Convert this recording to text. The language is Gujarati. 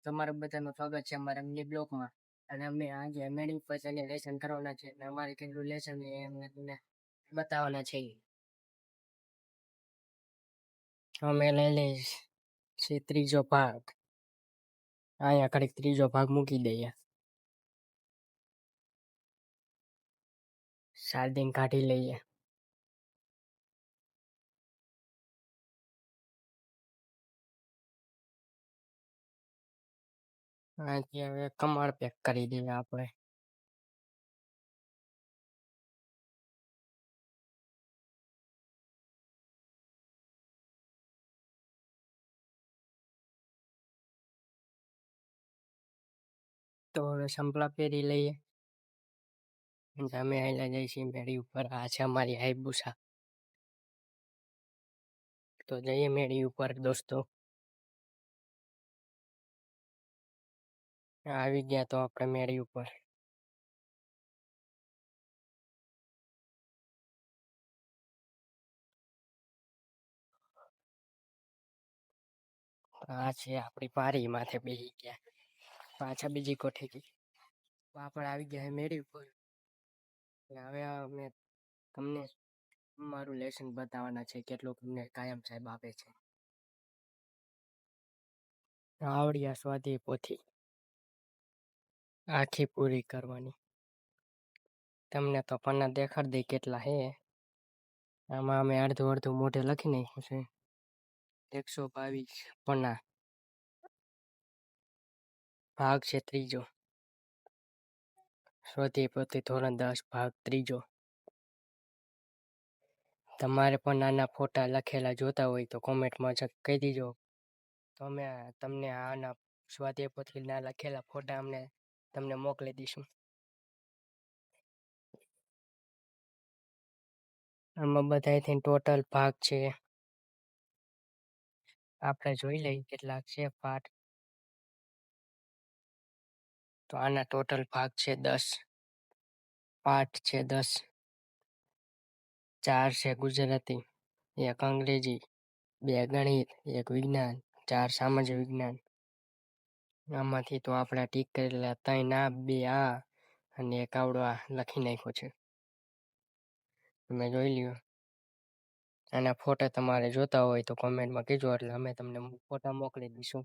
તમારું બધાનું સ્વાગત છે અમારા મિની બ્લોકમાં. અને અમે આજે મેડિક પર લેસન કરવાના છે. અમારે કેટલું લેસન છે એમને તમને બતાવવાના છે. અમે લઈ લઈશ ત્રીજો ભાગ. અહીંયા કડીક ત્રીજો ભાગ મૂકી દઈએ. સારદીન કાઢી લઈએ. અહીંથી હવે કમળ પેક કરી દઈએ આપણે. તો હવે સંપલા પહેરી લઈએ. અમે આવેલા જઈશું મેળી ઉપર. આ છે અમારી હાઈબુસા. તો જઈએ મેળી ઉપર દોસ્તો. આવી ગયા તો આપણે મેળી ઉપર. આ છે આપણી પારી માથે બેસી ગયા. પાછા બીજી કોઠી આપણે આવી ગયા મેળી ઉપર. હવે અમે તમને મારું લેસન બતાવવાના છે. કેટલું તમને કાયમ સાહેબ આપે છે. આવડિયા સ્વાધ્યાય પોથી આખી પૂરી કરવાની. તમને તો પન્ના દેખાડ દઈ કેટલા હે. આમાં અમે અડધું અડધું મોઢે લખી નાખ્યું છે. 122 પન્ના. ભાગ છે ત્રીજો. સ્વાધ્યાય પોથી ધોરણ 10 ભાગ ત્રીજો. તમારે પણ નાના ફોટા લખેલા જોતા હોય તો કોમેન્ટમાં કહી દીજો. તો અમે તમને આના સ્વાધ્યાય પોથીના લખેલા ફોટા અમને તમને મોકલી દઈશું. આમાં બધાથી ટોટલ ભાગ છે. આપણે જોઈ લઈએ કેટલાક છે પાઠ. તો આના ટોટલ ભાગ છે 10. પાઠ છે 10. 4 છે ગુજરાતી, 1 અંગ્રેજી, 2 ગણિત, 1 વિજ્ઞાન, 4 સામાજિક વિજ્ઞાન. આમાંથી તો આપણે ટીક કરેલા 3 આ, 2 આ અને 1 આવડો આ લખી નાખ્યો છે. તમે જોઈ લ્યો. આના ફોટા તમારે જોતા હોય તો કોમેન્ટમાં કહેજો એટલે અમે તમને ફોટા મોકલી દઈશું.